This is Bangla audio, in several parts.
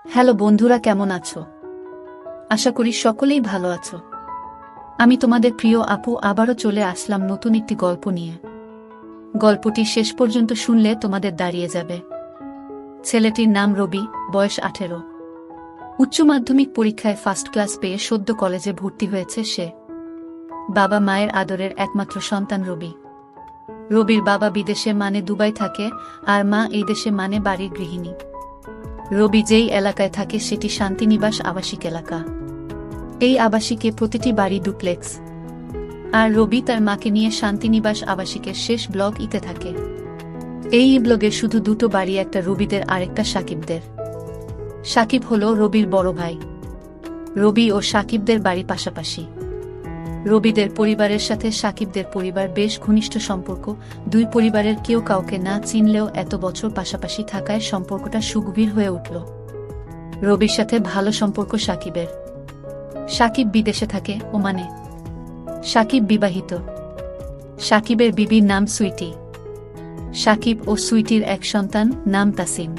হ্যালো বন্ধুরা, কেমন আছো? আশা করি সকলেই ভালো আছো। আমি তোমাদের প্রিয় আপু আবারও চলে আসলাম নতুন একটি গল্প নিয়ে। গল্পটি শেষ পর্যন্ত শুনলে তোমাদের দাঁড়িয়ে যাবে। ছেলেটির নাম রবি, বয়স 18। উচ্চ মাধ্যমিক পরীক্ষায় ফার্স্ট ক্লাস পেয়ে সদ্য কলেজে ভর্তি হয়েছে সে। বাবা মায়ের আদরের একমাত্র সন্তান রবি। রবির বাবা বিদেশে মানে দুবাই থাকে, আর মা এই দেশে মানে বাড়ির গৃহিণী। রবি যেই এলাকায় থাকে সেটি শান্তিনিবাস আবাসিক এলাকা। এই আবাসিকে প্রতিটি বাড়ি ডুপ্লেক্স। আর রবি তার মাকে নিয়ে শান্তিনিবাস আবাসিকের শেষ ব্লক ইতে থাকে। এই ব্লগে শুধু দুটো বাড়ি, একটা রবিদের আরেকটা সাকিবদের। সাকিব হল রবির বড় ভাই। রবি ও সাকিবদের বাড়ি পাশাপাশি। রবিদের পরিবারের সাথে সাকিবদের পরিবার বেশ ঘনিষ্ঠ সম্পর্ক। দুই পরিবারের কেউ কাউকে না চিনলেও এত বছর পাশাপাশি থাকায় সম্পর্কটা সুগভীর হয়ে উঠল। রবির সাথে ভালো সম্পর্ক সাকিবের। সাকিব বিদেশে থাকে, ওমানে। সাকিব বিবাহিত। সাকিবের বিবির নাম সুইটি। সাকিব ও সুইটির এক সন্তান, নাম তাসিম।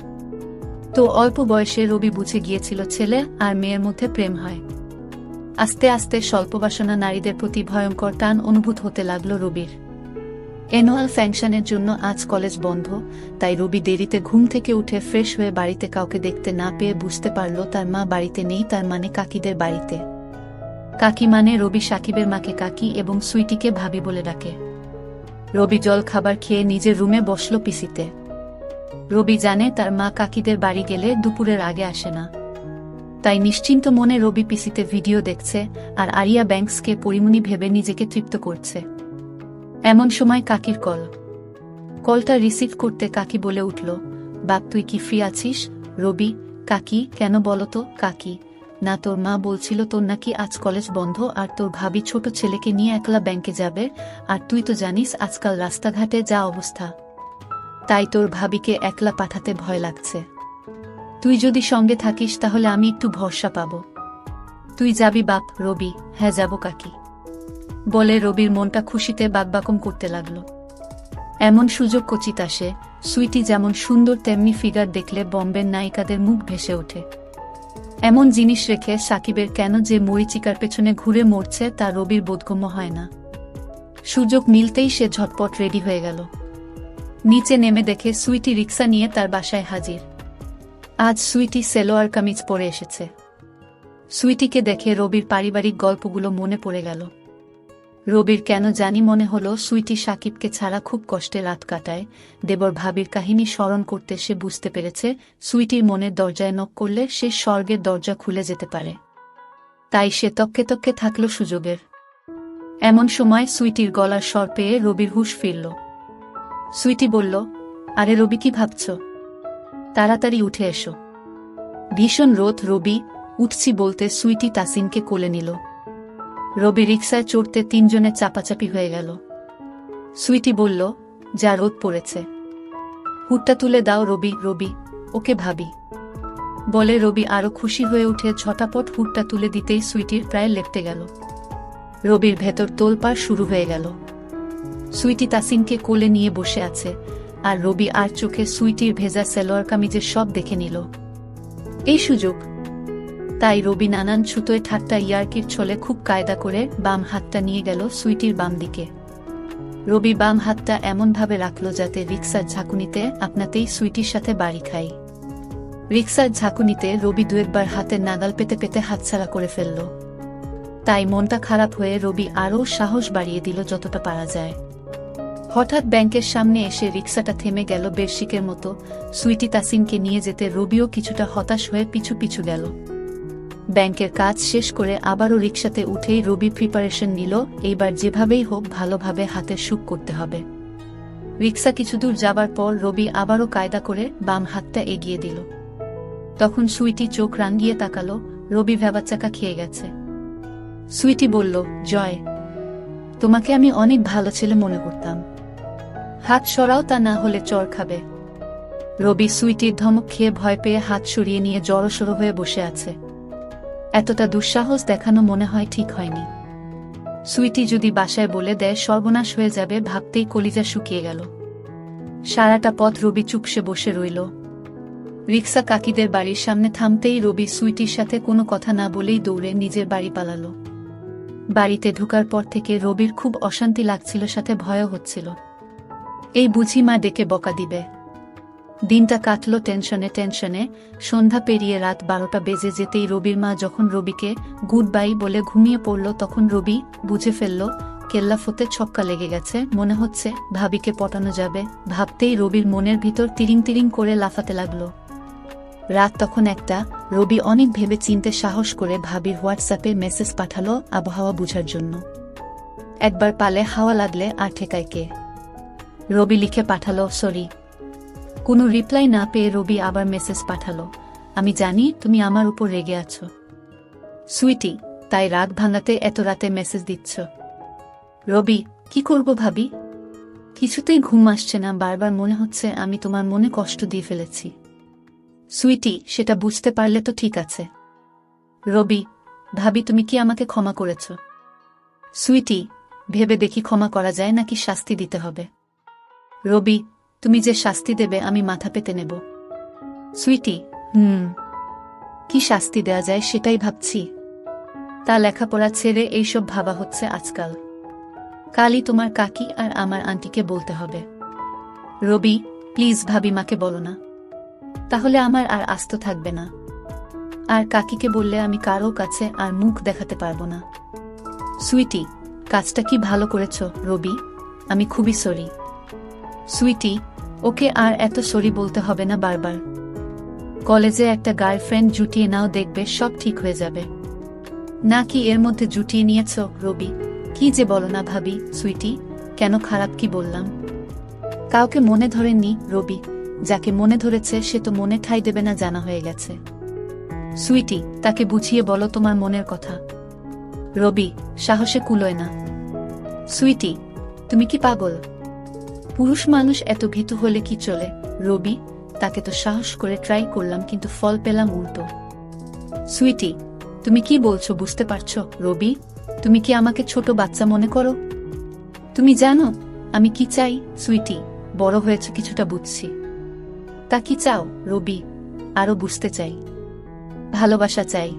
তো অল্প বয়সে রবি বুঝে গিয়েছিল ছেলে আর মেয়ের মধ্যে প্রেম হয়। আস্তে আস্তে স্বল্পবাসনা নারীদের প্রতি ভয়ঙ্কর টান অনুভূত হতে লাগল রবির। অ্যানুয়াল ফাংশনের জন্য আজ কলেজ বন্ধ, তাই রবি দেরিতে ঘুম থেকে উঠে ফ্রেশ হয়ে বাড়িতে কাউকে দেখতে না পেয়ে বুঝতে পারল তার মা বাড়িতে নেই, তার মানে কাকিদের বাড়িতে। কাকি মানে রবি সাকিবের মাকে কাকি এবং সুইটিকে ভাবি বলে ডাকে। রবি জল খাবার খেয়ে নিজের রুমে বসল পিসিতে। রবি জানে তার মা কাকিদের বাড়ি গেলে দুপুরের আগে আসে না, তাই নিশ্চিন্ত মনে রবি পিসিতে ভিডিও দেখছে আর আরিয়া ব্যাংকসকে পরিমণি ভেবে নিজেকে তৃপ্ত করছে। এমন সময় কাকির কল। কলটা রিসিভ করতে কাকি বলে উঠল, বাপ তুই কি ফ্রি আছিস? রবি, কাকি, কেন বলতো? কাকি, না তোর মা বলছিল তোর নাকি আজ কলেজ বন্ধ আর তোর ভাবি ছোট ছেলেকে নিয়ে একলা ব্যাংকে যাবে, আর তুই তো জানিস আজকাল রাস্তাঘাটে যা অবস্থা, তাই তোর ভাবিকে একলা পাঠাতে ভয় লাগছে। তুই যদি সঙ্গে থাকিস তাহলে আমি একটু ভরসা পাব। তুই যাবি বাপ? রবি, হ্যাঁ যাব কাকি বলে রবির মনটা খুশিতে বাকবাকম করতে লাগল। এমন সুযোগ কচিত আসে। সুইটি যেমন সুন্দর তেমনি ফিগার দেখলে বম্বের নায়িকাদের মুখ ভেসে ওঠে। এমন জিনিস রেখে সাকিবের কেন যে মরিচিকার পেছনে ঘুরে মরছে তা রবির বোধগম্য হয় না। সুযোগ মিলতেই সে ঝটপট রেডি হয়ে গেল। নিচে নেমে দেখে সুইটি রিক্সা নিয়ে তার বাসায় হাজির। আজ সুইটি সেলোয়ার কামিজ পরে এসেছে। সুইটিকে দেখে রবির পারিবারিক গল্পগুলো মনে পড়ে গেল। রবির কেন জানি মনে হলো সুইটি সাকিবকে ছাড়া খুব কষ্টে রাত কাটায়। দেবর ভাবির কাহিনী স্মরণ করতে সে বুঝতে পেরেছে সুইটির মনের দরজায় নক করলে সে স্বর্গের দরজা খুলে যেতে পারে। তাই সে তককে তককে থাকল সুযোগের। এমন সময় সুইটির গলার স্বর পেয়ে রবির হুঁশ ফিরল। সুইটি বলল, আরে রবি, কি ভাবছ? তাড়াতাড়ি উঠে এসো। ভীষণ রোদ। রবি, উঠছি বলতে সুইটি তাসিনকে কোলে নিল। রবি রিক্সায় চড়তে তিনজনে চাপাচাপি হয়ে গেল। সুইটি বলল, যা রোদ পড়েছে, হুডটা তুলে দাও। রবি, রবি, ওকে ভাবি বলে রবি আরো খুশি হয়ে উঠে ঝটাপট হুডটা তুলে দিতেই সুইটির প্রায় লেপ্টে গেল। রবির ভেতর তোলপাড় শুরু হয়ে গেল। সুইটি তাসিনকে কোলে নিয়ে বসে আছে, আর রবি আর চোখে সুইটির ভেজা সেলোয়ার কামিজের সব দেখে নিল। এই সুযোগ। তাই রবি নানান ছুতোয় ঠাট্টা ইয়ার্কির ছলে খুব কায়দা করে বাম হাতটা নিয়ে গেল সুইটির বাম দিকে। রবি বাম হাতটা এমনভাবে রাখল যাতে রিক্সার ঝাঁকুনিতে আপনাতেই সুইটির সাথে বাড়ি খাই। রিক্সার ঝাঁকুনিতে রবি দু একবার হাতের নাগাল পেতে পেতে হাতছাড়া করে ফেলল। তাই মনটা খারাপ হয়ে রবি আরও সাহস বাড়িয়ে দিল যতটা পারা যায়। হঠাৎ ব্যাংকের সামনে এসে রিক্সাটা থেমে গেল বেরশিকের মতো। সুইটি তাসিনকে নিয়ে যেতে রবিও কিছুটা হতাশ হয়ে পিছু পিছু গেল। ব্যাংকের কাজ শেষ করে আবারও রিক্সাতে উঠেই রবি প্রিপারেশন নিল, এইবার যেভাবেই হোক ভালোভাবে হাতের সুখ করতে হবে। রিক্সা কিছুদূর যাবার পর রবি আবারও কায়দা করে বাম হাতটা এগিয়ে দিল। তখন সুইটি চোখ রাঙিয়ে তাকালো। রবি ভ্যাবাচ্চাকা খেয়ে গেছে। সুইটি বলল, জয়, তোমাকে আমি অনেক ভালো ছেলে মনে করতাম। হাত সরাও, তা না হলে চর খাবে। রবি সুইটির ধমক খেয়ে ভয় পেয়ে হাত সরিয়ে নিয়ে জড়সড় হয়ে বসে আছে। এতটা দুঃসাহস দেখানো মনে হয় ঠিক হয়নি। সুইটি যদি বাসায় বলে দেয় সর্বনাশ হয়ে যাবে ভাবতেই কলিজা শুকিয়ে গেল। সারাটা পথ রবি চুপসে বসে রইল। রিক্সা কাকিদের বাড়ির সামনে থামতেই রবি সুইটির সাথে কোনো কথা না বলেই দৌড়ে নিজের বাড়ি পালালো। বাড়িতে ঢোকার পর থেকে রবির খুব অশান্তি লাগছিল, সাথে ভয়ও হচ্ছিল। এই বুঝি মা ডেকে বকা দিবে। দিনটা কাটল টেনশনে। সন্ধ্যা পেরিয়ে রাত 12টা বেজে যেতেই রবির মা যখন রবিকে গুড বাই বলে ঘুমিয়ে পড়ল, তখন রবি বুঝে ফেলল কেল্লা ফতে ছক্কা লেগে গেছে। মনে হচ্ছে ভাবিকে পটানো যাবে। ভাবতেই রবির মনের ভিতর তিরিং তিরিং করে লাফাতে লাগলো। রাত তখন 1টা। রবি অনেক ভেবে চিনতে সাহস করে ভাবির হোয়াটসঅ্যাপে মেসেজ পাঠালো আবহাওয়া বুঝার জন্য। একবার পালে হাওয়া লাগলে আর ঠেকায় কে। রবি লিখে পাঠালো সরি। কোনো রিপ্লাই না পেয়ে রবি আবার মেসেজ পাঠালো, আমি জানি তুমি আমার উপর রেগে আছো সুইটি, তাই রাগ ভাঙাতে এত রাতে মেসেজ দিচ্ছ। রবি, কি করব ভাবি? কিছুতেই ঘুম আসছে না, বারবার মনে হচ্ছে আমি তোমার মনে কষ্ট দিয়ে ফেলেছি। সুইটি, সেটা বুঝতে পারলে তো ঠিক আছে। রবি, ভাবি তুমি কি আমাকে ক্ষমা করেছ? সুইটি, ভেবে দেখি ক্ষমা করা যায় নাকি শাস্তি দিতে হবে। রবি, তুমি যে শাস্তি দেবে আমি মাথা পেতে নেব। সুইটি, কি শাস্তি দেয়া যায় সেটাই ভাবছি। তা লেখাপড়া ছেড়ে এইসব ভাবা হচ্ছে আজকাল। কালই তোমার কাকি আর আমার আন্টিকে বলতে হবে। রবি, প্লিজ ভাবি মাকে বলো না, তাহলে আমার আর আস্ত থাকবে না। আর কাকিকে বললে আমি কারো কাছে আর মুখ দেখাতে পারবো না। সুইটি, কাজটা কি ভালো করেছ রবি, আমি খুবই সরি। সুইটি, ওকে আর এত সরি বলতে হবে না বারবার। কলেজে একটা গার্লফ্রেন্ড জুটিয়ে নাও, দেখবে সব ঠিক হয়ে যাবে। নাকি এর মধ্যে জুটিয়ে নিয়েছ? রবি, কি যে বলো না ভাবি। সুইটি, কেন, খারাপ কি বললাম? কাউকে মনে ধরেননি রবি, যাকে মনে ধরেছে সে তো মনে ঠাঁই দেবে না, জানা হয়ে গেছে। সুইটি, তাকে বুঝিয়ে বলো তোমার মনের কথা। রবি, সাহসে কুলোয় না। সুইটি, তুমি কি পাগল? পুরুষ মানুষ এত ভীতু হলে কি চলে? রবি, তাকে তো সাহস করে ট্রাই করলাম কিন্তু ফল পেলাম উল্টো। সুইটি, তুমি কি বলছো বুঝতে পারছো? রবি, তুমি কি আমাকে ছোট বাচ্চা মনে করো? তুমি জানো আমি কি চাই? সুইটি, বড় হয়েছে কিছুটা বুঝছি। তা কি চাও? রবি, আরো বুঝতে চাই, ভালোবাসা চাই।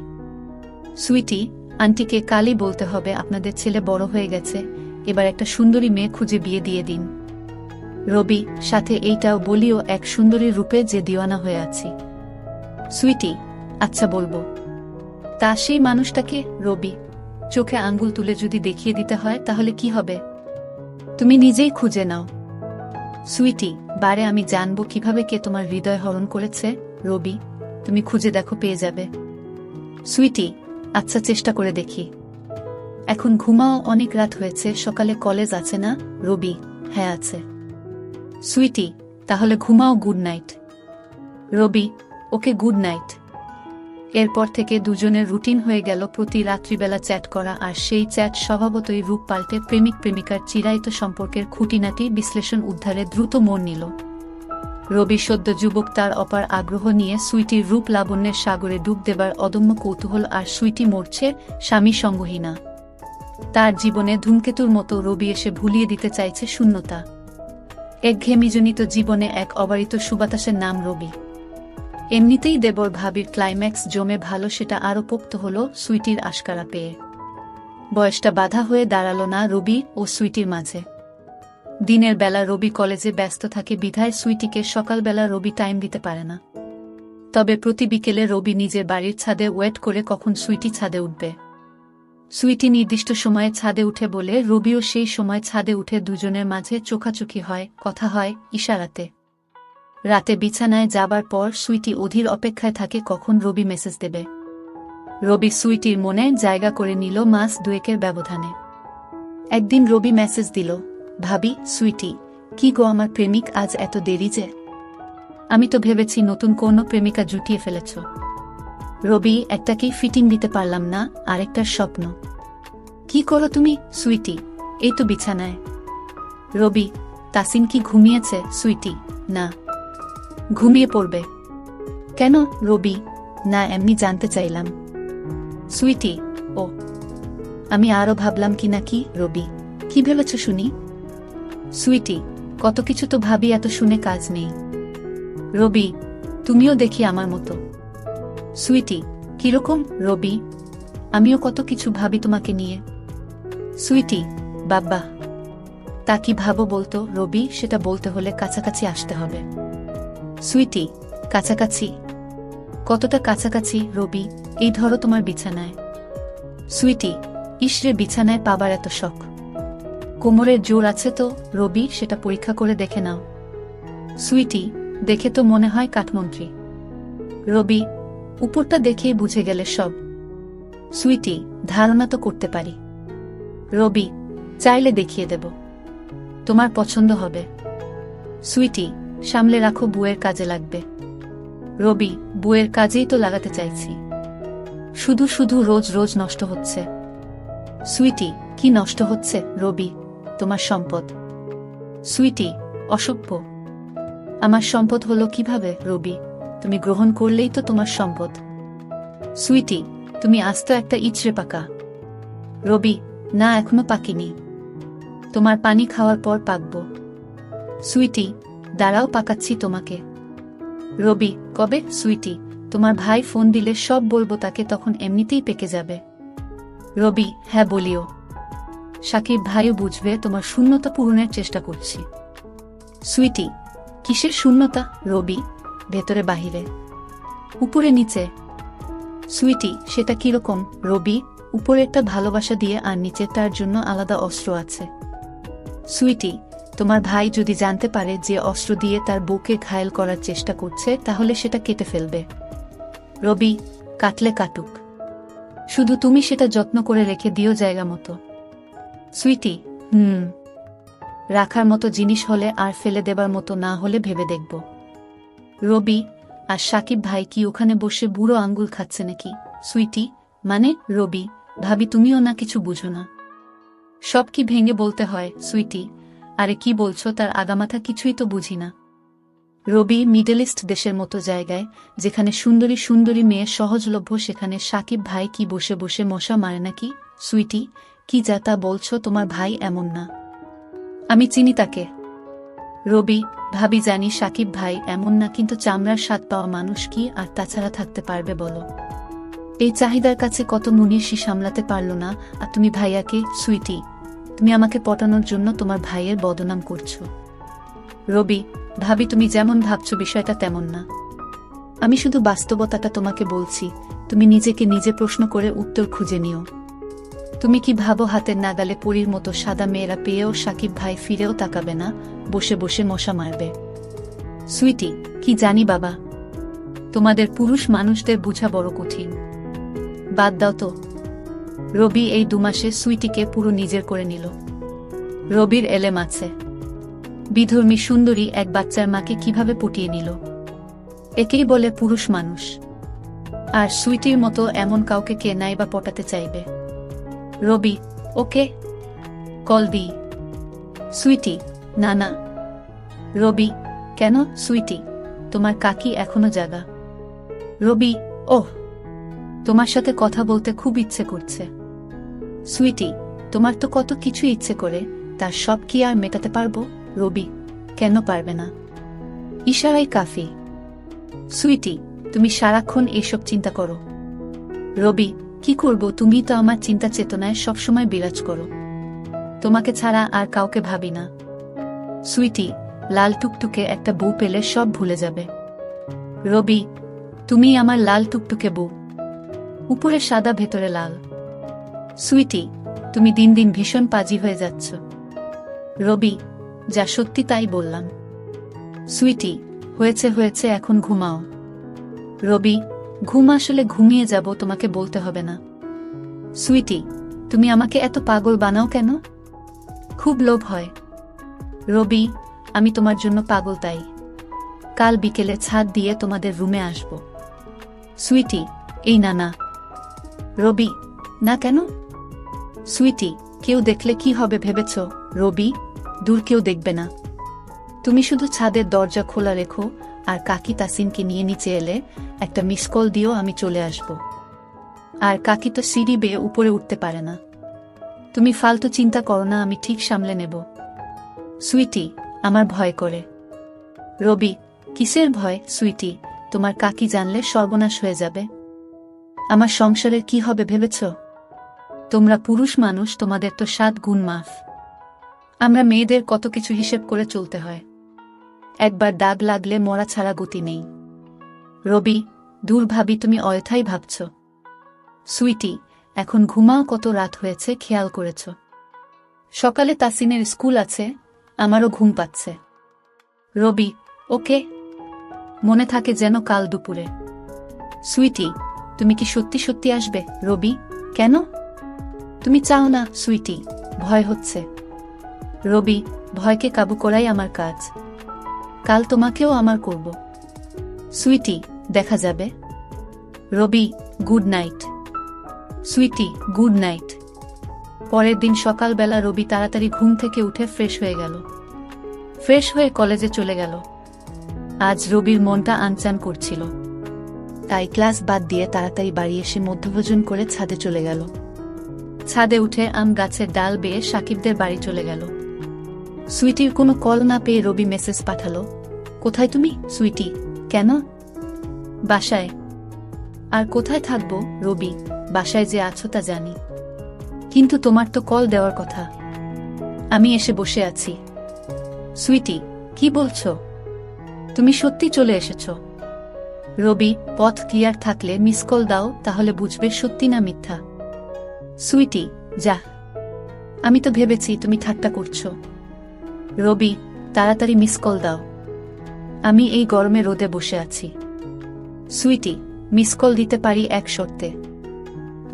সুইটি, আন্টিকে কালই বলতে হবে আপনাদের ছেলে বড় হয়ে গেছে, এবার একটা সুন্দরী মেয়ে খুঁজে বিয়ে দিয়ে দিন। রবি, সাথে এইটাও বলিও এক সুন্দরীর রূপে যে দিওয়ানা হয়ে আছি। সুইটি, আচ্ছা বলবো। তা সেই মানুষটাকে? রবি, চোখে আঙ্গুল তুলে যদি দেখিয়ে দিতে হয় তাহলে কি হবে? তুমি নিজেই খুঁজে নাও। সুইটি, বারে আমি জানবো কিভাবে কে তোমার হৃদয় হরণ করেছে। রবি, তুমি খুঁজে দেখো, পেয়ে যাবে। সুইটি, আচ্ছা চেষ্টা করে দেখি। এখন ঘুমাও, অনেক রাত হয়েছে, সকালে কলেজ আছে না? রবি, হ্যাঁ আছে। সুইটি, তাহলে ঘুমাও, গুড নাইট। রবি, ওকে গুড নাইট। এরপর থেকে দুজনের রুটিন হয়ে গেল প্রতি রাত্রিবেলা চ্যাট করা, আর সেই চ্যাট স্বভাবতই রূপ পাল্টে প্রেমিক প্রেমিকার চিরায়ত সম্পর্কের খুঁটিনাটি বিশ্লেষণ উদ্ধারে দ্রুত মোড় নিল। রবি সদ্য যুবক, তার অপার আগ্রহ নিয়ে সুইটির রূপ লাবণ্যের সাগরে ডুব দেবার অদম্য কৌতূহল, আর সুইটি মরছে স্বামী সঙ্গহীনা। তার জীবনে ধূমকেতুর মতো রবি এসে ভুলিয়ে দিতে চাইছে শূন্যতা। একঘেয়েমিজনিত জীবনে এক অবারিত সুবাতাসের নাম রবি। এমনিতেই দেবর ভাবির ক্লাইম্যাক্স জমে ভালো, সেটা আরও পোক্ত হল সুইটির আশকারা পেয়ে। বয়সটা বাধা হয়ে দাঁড়ালো না রবি ও সুইটির মাঝে। দিনের বেলা রবি কলেজে ব্যস্ত থাকে বিধায় সুইটিকে সকালবেলা রবি টাইম দিতে পারে না। তবে প্রতি বিকেলে রবি নিজের বাড়ির ছাদে ওয়েট করে কখন সুইটি ছাদে উঠবে। সুইটি নির্দিষ্ট সময়ে ছাদে উঠে বলে রবিও সেই সময় ছাদে উঠে, দুজনের মাঝে চোখাচোখি হয়, কথা হয় ইশারাতে। রাতে বিছানায় যাবার পর সুইটি অধীর অপেক্ষায় থাকে কখন রবি মেসেজ দেবে। রবি সুইটির মনে জায়গা করে নিল মাস দুয়েকের ব্যবধানে। একদিন রবি মেসেজ দিল, ভাবি, সুইটি, কি গো আমার প্রেমিক, আজ এত দেরি যে? আমি তো ভেবেছি নতুন কোনো প্রেমিকা জুটিয়ে ফেলেছ। রবি, একটাকেই ফিটিং দিতে পারলাম না, আরেকটার স্বপ্ন। কি করো তুমি? সুইটি, এই তো বিছানায়। রবি, তাসিন কি ঘুমিয়েছে? সুইটি, না, ঘুমিয়ে পড়বে। কেন? রবি, না এমনি জানতে চাইলাম। সুইটি, ও, আমি আরো ভাবলাম কি নাকি। রবি, কি ভেবেছ শুনি? সুইটি, কত কিছু তো ভাবি, এত শুনে কাজ নেই। রবি, তুমিও দেখি আমার মতো। সুইটি, কিরকম রবি? আমিও কত কিছু ভাবি তোমাকে নিয়ে। সুইটি, বাবা। তা কি ভাবো বলতো রবি? সেটা বলতে হলে কাছাকাছি আসতে হবে। সুইটি, কাছাকাছি? কতটা কাছাকাছি রবি? এই ধরো তোমার বিছানায়। সুইটি, ইসরে বিছানায় পাবার এত শখ? কোমরের জোর আছে তো রবি, সেটা পরীক্ষা করে দেখে নাও। সুইটি, দেখে তো মনে হয় কাঠমন্ত্রী। রবি, উপরটা দেখেই বুঝে গেলে সব। সুইটি, ধারণা তো করতে পারি। রবি, চাইলে দেখিয়ে দেব, তোমার পছন্দ হবে। সুইটি, সামলে রাখো, বুয়ের কাজে লাগবে। রবি, বুয়ের কাজেই তো লাগাতে চাইছি। শুধু শুধু রোজ রোজ নষ্ট হচ্ছে। সুইটি, কি নষ্ট হচ্ছে রবি? তোমার সম্পদ। সুইটি, অসভ্য। আমার সম্পদ হলো কিভাবে রবি? তুমি গ্রহণ করলেই তো তোমার সম্পদ। সুইটি, তুমি আস্ত একটা ইচড়ে পাকা। রবি, না, এখনো পাকিনি। তোমার পানি খাওয়ার পর পাকবো। সুইটি, দাঁড়াও, পাকাচ্ছি তোমাকে। রবি, কবে? সুইটি, তোমার ভাই ফোন দিলে সব বলবো তাকে, তখন এমনিতেই পেকে যাবে। রবি, হ্যাঁ বলিও। সাকিব ভাইও বুঝবে তোমার শূন্যতা পূরণের চেষ্টা করছি। সুইটি, কিসের শূন্যতা রবি? ভেতরে বাহিরে? উপরে নিচে? সুইটি, সেটা কিরকম রবি? উপরেরটা ভালোবাসা দিয়ে আর নিচেরটার জন্য আলাদা অস্ত্র আছে। সুইটি, তোমার ভাই যদি জানতে পারে যে অস্ত্র দিয়ে তার বউকে ঘায়েল করার চেষ্টা করছে, তাহলে সেটা কেটে ফেলবে। রবি, কাটলে কাটুক, শুধু তুমি সেটা যত্ন করে রেখে দিও জায়গা মতো। সুইটি, রাখার মতো জিনিস হলে, আর ফেলে দেবার মতো না হলে ভেবে দেখব। রবি, আর সাকিব ভাই কি ওখানে বসে বুড়ো আঙ্গুল খাচ্ছে নাকি? সুইটি, মানে রবি, ভাবি তুমিও না কিছু বুঝো না। সব কি ভেঙে বলতে হয় সুইটি? আরে কি বলছো, তার আগামাথা কিছুই তো বুঝি না। রবি, মিডল ইস্ট দেশের মতো জায়গায় যেখানে সুন্দরী সুন্দরী মেয়ে সহজলভ্য, সেখানে সাকিব ভাই কি বসে বসে মশা মারে নাকি? সুইটি, কি যা তা বলছো, তোমার ভাই এমন না। আমি চিনি তাকে। রবি, ভাবি জানি সাকিব ভাই এমন না, কিন্তু চামড়ার স্বাদ পাওয়া মানুষ কি আর তাছাড়া থাকতে পারবে বলো? এই চাহিদার কাছে কত মুনিশি সামলাতে পারলো না, আর তুমি ভাইয়াকে। সুইটি, তুমি আমাকে পটানোর জন্য তোমার ভাইয়ের বদনাম করছো। রবি, ভাবি তুমি যেমন ভাবছো বিষয়টা তেমন না। আমি শুধু বাস্তবতাটা তোমাকে বলছি, তুমি নিজেকে নিজে প্রশ্ন করে উত্তর খুঁজে নিও। তুমি কি ভাবো হাতের নাগালে পরীর মতো সাদা মেয়েরা পেয়েও সাকিব ভাই ফিরেও তাকাবে না, বসে বসে মশা মারবে? সুইটি, কি জানি বাবা, তোমাদের পুরুষ মানুষদের বুঝা বড় কঠিন। বাদ দাও তো। রবি এই 2 মাসে সুইটিকে পুরো নিজের করে নিল। রবির এলেম আছে। বিধর্মী সুন্দরী এক বাচ্চার মাকে কিভাবে পটিয়ে নিল, একেই বলে পুরুষ মানুষ। আর সুইটির মতো এমন কাউকে কে নাই বা পটাতে চাইবে? রবি, ওকে কল দি। সুইটি, না না। রবি, কেন? সুইটি, তোমার কাকি এখনো জাগা। রবি, ওহ, তোমার সাথে কথা বলতে খুব ইচ্ছে করছে। সুইটি, তোমার তো কত কিছু ইচ্ছে করে, তার সব কি আর মেটাতে পারবো? রবি, কেন পারবে না? ইশারাই কাফি। সুইটি, তুমি সারাক্ষণ এসব চিন্তা করো। রবি, কি করব? তুমি তো আমার চিন্তা চেতনায় সবসময় বিরাজ করো। তোমাকে ছাড়া আর কাউকে ভাবি না। সুইটি, লাল টুকটুকে একটা বউ পেলে সব ভুলে যাবে। রবি, তুমি আমার লাল টুকটুকে বউ, উপরে সাদা ভেতরে লাল। সুইটি, তুমি দিন দিন ভীষণ পাজি হয়ে যাচ্ছ। রবি, যা সত্যি তাই বললাম। সুইটি, হয়েছে হয়েছে, এখন ঘুমাও। রবি, ঘুম আসলে ঘুমিয়ে যাব, তোমাকে বলতে হবে না। সুইটি, তুমি আমাকে এত পাগল বানাও কেন? খুব লোভ হয়। রবি, আমি তোমার জন্য পাগল তাই। কাল বিকেলে ছাদ দিয়ে তোমাদের রুমে আসব। সুইটি, এই না না। রবি, না কেন? সুইটি, কেউ দেখলে কি হবে ভেবেছ? রবি, দূর কেউ দেখবে না। তুমি শুধু ছাদের দরজা খোলা রেখো, আর কাকি তাসিনকে নিয়ে নিচে এলে একটা মিস কল দিও, আমি চলে আসব। আর কাকি তো সিঁড়ি বেয়ে উপরে উঠতে পারে না। তুমি ফালতু চিন্তা করো না, আমি ঠিক সামলে নেব। সুইটি, আমার ভয় করে। রবি, কিসের ভয়? সুইটি, তোমার কাকি জানলে সর্বনাশ হয়ে যাবে। আমার সংসারের কি হবে ভেবেছ? তোমরা পুরুষ মানুষ, তোমাদের তো 7 গুণ মাফ। আমরা মেয়েদের কত কিছু হিসেব করে চলতে হয়। একবার দাগ লাগলে মরা ছাড়া গতি নেই। রবি, দূর ভাবি, তুমি অযথাই ভাবছ। সুইটি, এখন ঘুমাও, কত রাত হয়েছে খেয়াল করেছ? সকালে তাসিনের স্কুল আছে, আমারও ঘুম পাচ্ছে। রবি, ওকে, মনে থাকে যেন কাল দুপুরে। সুইটি, তুমি কি সত্যি সত্যি আসবে? রবি, কেন? তুমি চাও না? সুইটি, ভয় হচ্ছে। রবি, ভয়কে কাবু করাই আমার কাজ। কাল তোমাকেও আমার করব। সুইটি, দেখা যাবে। Rabi, good night. Sweety, good night. পরের দিন সকালবেলা রবি তাড়াতাড়ি ঘুম থেকে উঠে ফ্রেশ হয়ে গেল। ফ্রেশ হয়ে কলেজে চলে গেল। আজ রবির মনটা আনচান করছিল, তাই ক্লাস বাদ দিয়ে তাড়াতাড়ি বাড়ি এসে মধ্যভোজন করে ছাদে চলে গেল। ছাদে উঠে আম গাছের ডাল বেয়ে সাকিবদের বাড়ি চলে গেল। সুইটির কোনো কল না পেয়ে রবি মেসেজ পাঠালো, কোথায় তুমি? সুইটি, কেন? বাসায়। আর কোথায় থাকবো রবি, বাসায় যে আছো তা জানি, কিন্তু তোমার তো কল দেওয়ার কথা। আমি এসে বসে আছি। সুইটি, কি বলছো? তুমি সত্যি চলে এসেছ? রবি, পথ ক্লিয়ার থাকলে মিস কল দাও, তাহলে বুঝবে সত্যি না মিথ্যা। সুইটি, যা, আমি তো ভেবেছি তুমি ঠাট্টা করছো। রবি, তাড়াতাড়ি মিস কল দাও, আমি এই গরমে রোদে বসে আছি। সুইটি, মিস কল দিতে পারি এক শর্তে।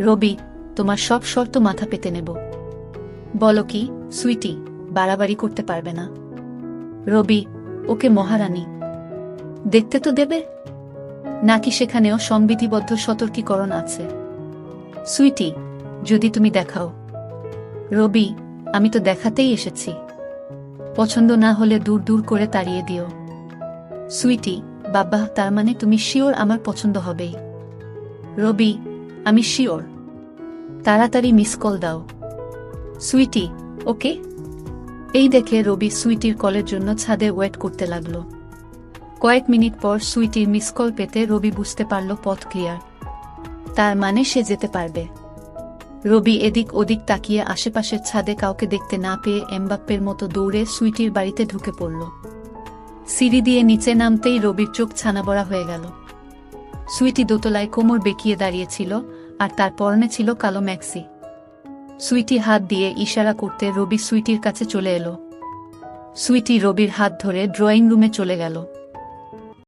রবি, তোমার সব শর্ত মাথা পেতে নেব। বলো কি? সুইটি, বাড়াবাড়ি করতে পারবে না। রবি, ওকে মহারানী। দেখতে তো দেবে নাকি সেখানেও সংবিধিবদ্ধ সতর্কীকরণ আছে? সুইটি, যদি তুমি দেখাও। রবি, আমি তো দেখাতেই এসেছি, পছন্দ না হলে দূর দূর করে তাড়িয়ে দিও। সুইটি, বাবা, তার মানে তুমি শিওর আমার পছন্দ হবেই? রবি, আমি শিওর। তাড়াতাড়ি মিস কল দাও। সুইটি, ওকে। এই দেখে রবি সুইটির কলের জন্য ছাদে ওয়েট করতে লাগল। কয়েক মিনিট পর সুইটির মিস কল পেতে রবি বুঝতে পারল পথ ক্লিয়ার, তার মানে সে যেতে পারবে। রবি এদিক ওদিক তাকিয়ে আশেপাশের ছাদে কাউকে দেখতে না পেয়ে এমবাপ্পের মতো দৌড়ে সুইটির বাড়িতে ঢুকে পড়ল। সিঁড়ি দিয়ে নিচে নামতেই রবির চোখ ছানাবড়া হয়ে গেল। সুইটি দোতলায় কোমর বেঁকিয়ে দাঁড়িয়েছিল, আর তার পরনে ছিল কালো ম্যাক্সি। সুইটি হাত দিয়ে ইশারা করতে রবি সুইটির কাছে চলে এলো। সুইটি রবির হাত ধরে ড্রয়িং রুমে চলে গেল।